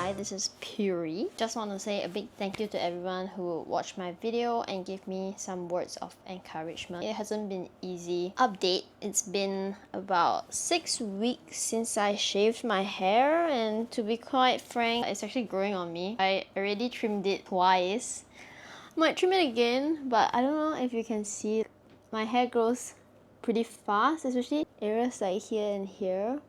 Hi, this is Puri. Just want to say a big thank you to everyone who watched my video and gave me some words of encouragement. It hasn't been easy. Update, it's been about 6 weeks since I shaved my hair, and to be quite frank, it's actually growing on me. I already trimmed it twice. Might trim it again, but I don't know if you can see. My hair grows pretty fast, especially areas like here and here.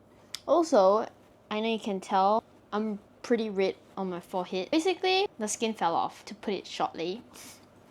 Also, I know you can tell I'm pretty red on my forehead. Basically, the skin fell off, to put it shortly.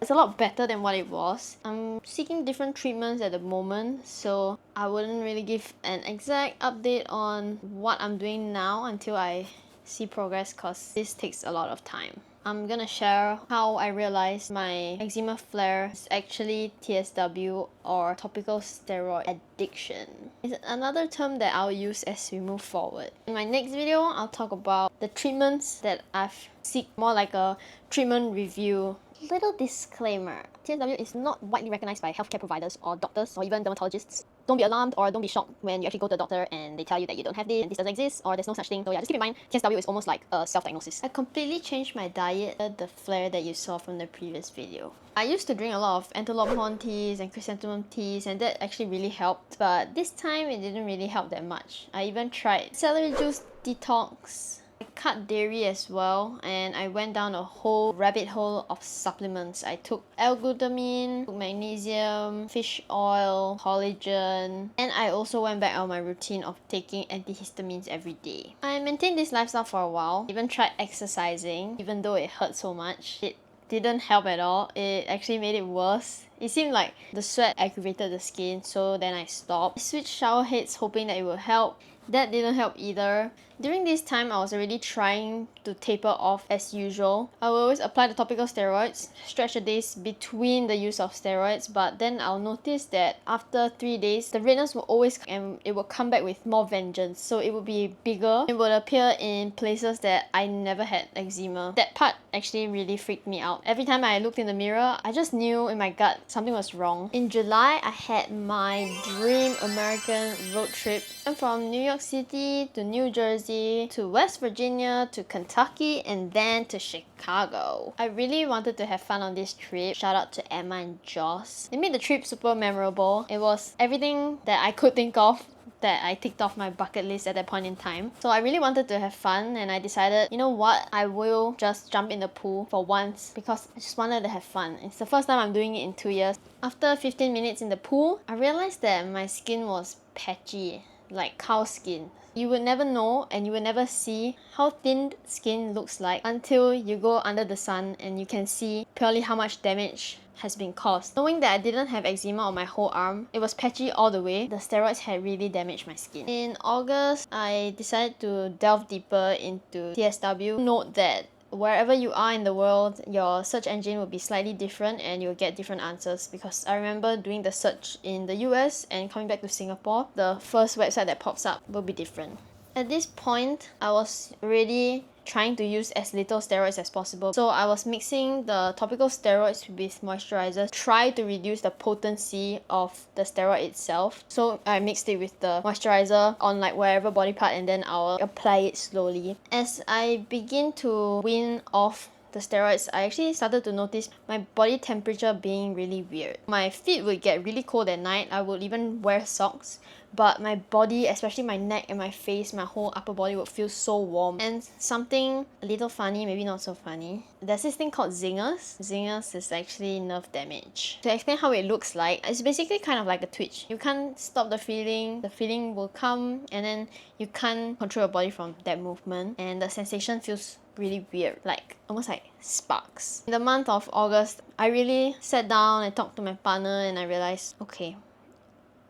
It's a lot better than what it was. I'm seeking different treatments at the moment, so I wouldn't really give an exact update on what I'm doing now until I see progress, because this takes a lot of time. I'm gonna share how I realized my eczema flare is actually TSW, or topical steroid addiction. It's another term that I'll use as we move forward. In my next video, I'll talk about the treatments that I've seek, more like a treatment review. Little disclaimer, TSW is not widely recognized by healthcare providers or doctors or even dermatologists. Don't be alarmed or don't be shocked when you actually go to a doctor and they tell you that you don't have this and this doesn't exist or there's no such thing. So yeah, just keep in mind, TSW is almost like a self-diagnosis. I completely changed my diet, the flare that you saw from the previous video. I used to drink a lot of antelope horn teas and chrysanthemum teas, and that actually really helped. But this time it didn't really help that much. I even tried celery juice detox. I cut dairy as well, and I went down a whole rabbit hole of supplements. I took L-glutamine, took magnesium, fish oil, collagen, and I also went back on my routine of taking antihistamines every day. I maintained this lifestyle for a while, even tried exercising, even though it hurt so much. It didn't help at all. It actually made it worse. It seemed like the sweat aggravated the skin, so then I stopped. I switched shower heads hoping that it would help. That didn't help either. During this time, I was already trying to taper off as usual. I will always apply the topical steroids, stretch the days between the use of steroids, but then I'll notice that after 3 days, the redness will always, and it will come back with more vengeance. So it will be bigger. It would appear in places that I never had eczema. That part actually really freaked me out. Every time I looked in the mirror, I just knew in my gut something was wrong. In July, I had my dream American road trip. I'm from New York City to New Jersey to West Virginia to Kentucky and then to Chicago. I really wanted to have fun on this trip. Shout out to Emma and Joss. They made the trip super memorable. It was everything that I could think of that I ticked off my bucket list at that point in time. So I really wanted to have fun, and I decided, you know what, I will just jump in the pool for once because I just wanted to have fun. It's the first time I'm doing it in 2 years. After 15 minutes in the pool, I realized that my skin was patchy, like cow skin. You would never know and you would never see how thin skin looks like until you go under the sun and you can see purely how much damage has been caused. Knowing that I didn't have eczema on my whole arm, it was patchy all the way. The steroids had really damaged my skin. In August, I decided to delve deeper into TSW. Note that wherever you are in the world, your search engine will be slightly different and you'll get different answers, because I remember doing the search in the US and coming back to Singapore, the first website that pops up will be different. At this point, I was already trying to use as little steroids as possible. So I was mixing the topical steroids with moisturizers, try to reduce the potency of the steroid itself. So I mixed it with the moisturizer on like wherever body part, and then I'll apply it slowly. As I begin to wean off the steroids, I actually started to notice my body temperature being really weird. My feet would get really cold at night. I would even wear socks, but my body, especially my neck and my face, my whole upper body would feel so warm. And something a little funny, maybe not so funny, there's this thing called zingers. Zingers is actually nerve damage. To explain how it looks like, it's basically kind of like a twitch. You can't stop the feeling will come, and then you can't control your body from that movement, and the sensation feels really weird, like almost like sparks. In the month of August, I really sat down and talked to my partner, and I realized, okay,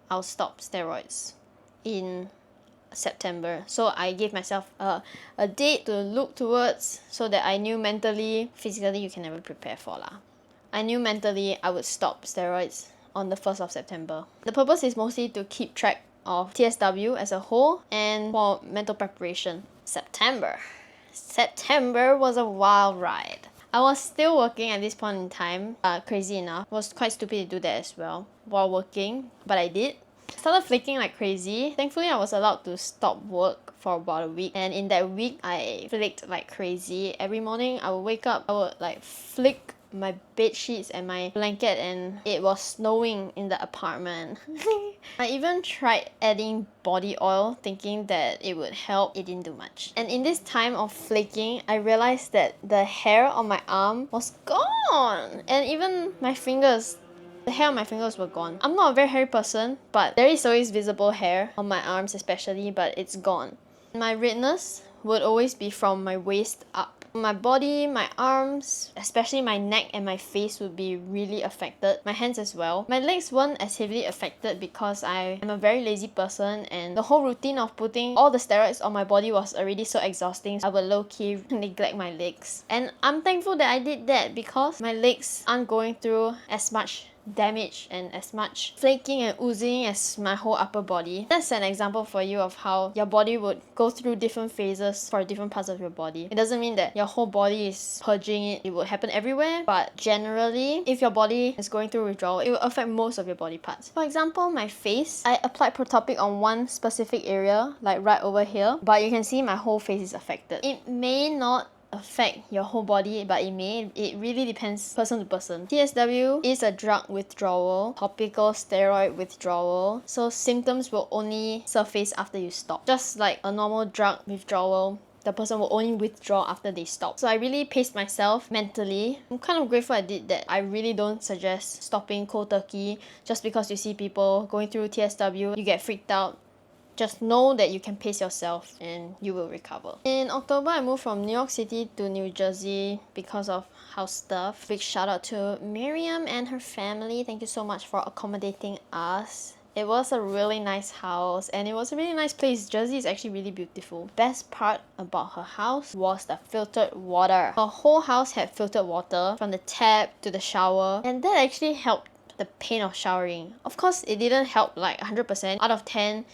I'll stop steroids in September. So I gave myself a date to look towards, so that I knew mentally, physically you can never prepare for lah. I knew mentally I would stop steroids on the 1st of September. The purpose is mostly to keep track of TSW as a whole and for mental preparation. September was a wild ride. I was still working at this point in time. Crazy enough. It was quite stupid to do that as well while working, but I did. Started flaking like crazy. Thankfully, I was allowed to stop work for about a week, and in that week I flaked like crazy. Every morning I would wake up, I would like flick my bed sheets and my blanket, and it was snowing in the apartment. I even tried adding body oil thinking that it would help. It didn't do much. And in this time of flaking, I realized that the hair on my arm was gone, and even my fingers. The hair on my fingers were gone. I'm not a very hairy person, but there is always visible hair on my arms especially, but it's gone. My redness would always be from my waist up. My body, my arms, especially my neck and my face would be really affected. My hands as well. My legs weren't as heavily affected because I am a very lazy person, and the whole routine of putting all the steroids on my body was already so exhausting. I would low-key neglect my legs. And I'm thankful that I did that because my legs aren't going through as much damage and as much flaking and oozing as my whole upper body. That's an example for you of how your body would go through different phases for different parts of your body. It doesn't mean that your whole body is purging it. It would happen everywhere, but generally, if your body is going through withdrawal, it will affect most of your body parts. For example, my face, I applied Topic on one specific area, like right over here, but you can see my whole face is affected. It may not affect your whole body, but it really depends person to person. TSW is a drug withdrawal, topical steroid withdrawal, so symptoms will only surface after you stop. Just like a normal drug withdrawal, the person will only withdraw after they stop. So I really paced myself mentally. I'm kind of grateful I did that. I really don't suggest stopping cold turkey just because you see people going through TSW, you get freaked out. Just know that you can pace yourself and you will recover. In October, I moved from New York City to New Jersey because of house stuff. Big shout out to Miriam and her family. Thank you so much for accommodating us. It was a really nice house and it was a really nice place. Jersey is actually really beautiful. Best part about her house was the filtered water. Her whole house had filtered water from the tap to the shower, and that actually helped the pain of showering. Of course, it didn't help like 100% out of 10.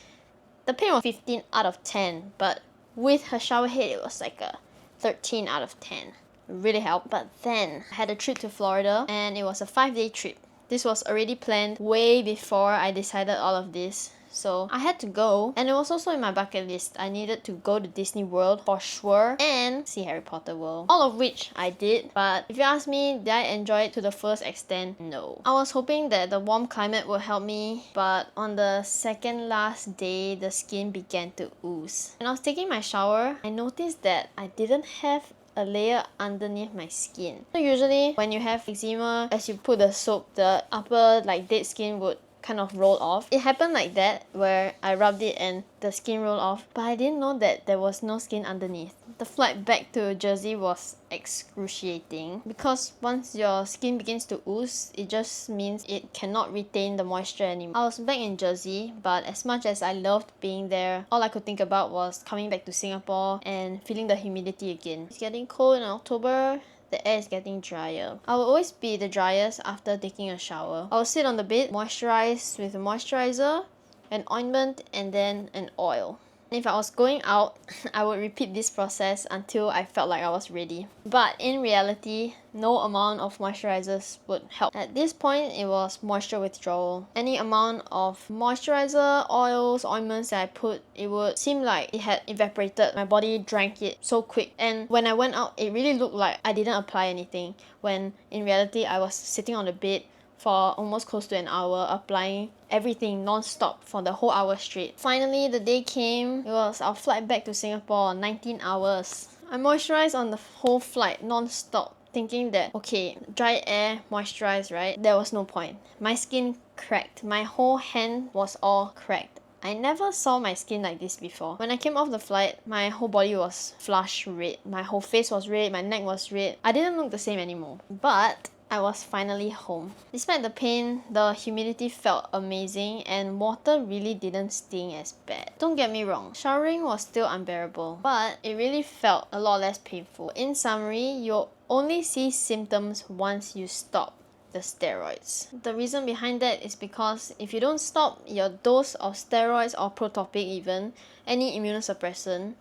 The pain was 15 out of 10, but with her shower head, it was like a 13 out of 10. It really helped. But then I had a trip to Florida and it was a 5-day trip. This was already planned way before I decided all of this. So I had to go, and it was also in my bucket list. I needed to go to Disney World for sure and see Harry Potter World. All of which I did, but if you ask me, did I enjoy it to the fullest extent? No. I was hoping that the warm climate would help me, but on the second last day, the skin began to ooze. When I was taking my shower, I noticed that I didn't have a layer underneath my skin. So usually when you have eczema, as you put the soap, the upper like dead skin would kind of roll off. It happened like that where I rubbed it and the skin rolled off, but I didn't know that there was no skin underneath. The flight back to Jersey was excruciating because once your skin begins to ooze, it just means it cannot retain the moisture anymore. I was back in Jersey, but as much as I loved being there, all I could think about was coming back to Singapore and feeling the humidity again. It's getting cold in October. The air is getting drier. I will always be the driest after taking a shower. I will sit on the bed, moisturize with a moisturizer, an ointment, and then an oil. If I was going out, I would repeat this process until I felt like I was ready. But in reality, no amount of moisturizers would help. At this point, it was moisture withdrawal. Any amount of moisturizer, oils, ointments that I put, it would seem like it had evaporated. My body drank it so quick. And when I went out, it really looked like I didn't apply anything, when in reality, I was sitting on the bed for almost close to an hour, applying everything non-stop for the whole hour straight. Finally, the day came. It was our flight back to Singapore, 19 hours. I moisturized on the whole flight non-stop, thinking that, okay, dry air, moisturize, right? There was no point. My skin cracked. My whole hand was all cracked. I never saw my skin like this before. When I came off the flight, my whole body was flush red. My whole face was red, my neck was red. I didn't look the same anymore. But I was finally home. Despite the pain, the humidity felt amazing and water really didn't sting as bad. Don't get me wrong, showering was still unbearable, but it really felt a lot less painful. In summary, you'll only see symptoms once you stop the steroids. The reason behind that is because if you don't stop your dose of steroids or protopic even, any immunosuppressant,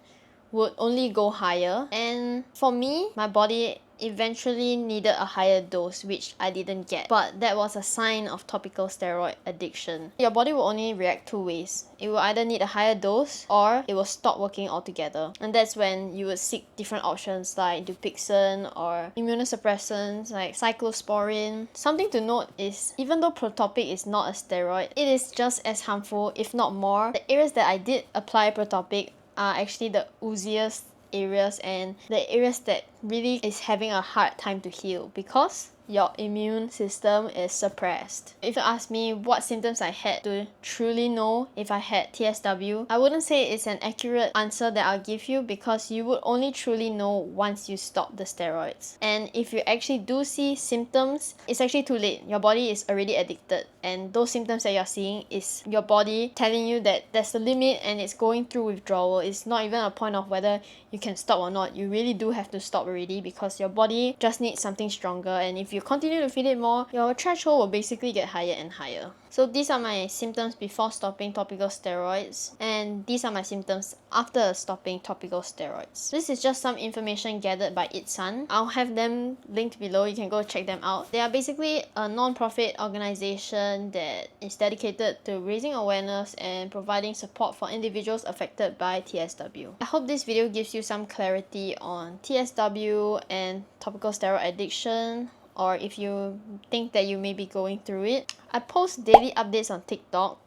would only go higher, and for me, my body eventually needed a higher dose, which I didn't get, but that was a sign of topical steroid addiction. Your body will only react two ways. It will either need a higher dose or it will stop working altogether, and that's when you would seek different options like Dupixent or immunosuppressants like cyclosporin. Something to note is, even though Protopic is not a steroid, it is just as harmful, if not more. The areas that I did apply Protopic are actually the ooziest areas and the areas that really is having a hard time to heal because your immune system is suppressed. If you ask me what symptoms I had to truly know if I had TSW, I wouldn't say it's an accurate answer that I'll give you, because you would only truly know once you stop the steroids. And if you actually do see symptoms, it's actually too late. Your body is already addicted, and those symptoms that you're seeing is your body telling you that there's a limit and it's going through withdrawal. It's not even a point of whether you can stop or not. You really do have to stop already, because your body just needs something stronger, and if you continue to feed it more, your threshold will basically get higher and higher. So these are my symptoms before stopping topical steroids, and these are my symptoms after stopping topical steroids. This is just some information gathered by Itsan. I'll have them linked below, you can go check them out. They are basically a non-profit organization that is dedicated to raising awareness and providing support for individuals affected by TSW. I hope this video gives you some clarity on TSW and topical steroid addiction, or if you think that you may be going through it. I post daily updates on TikTok.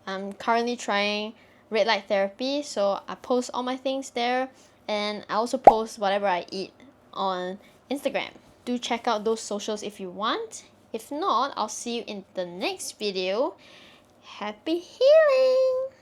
I'm currently trying red light therapy, so I post all my things there, and I also post whatever I eat on Instagram. Do check out those socials if you want. If not, I'll see you in the next video. Happy healing!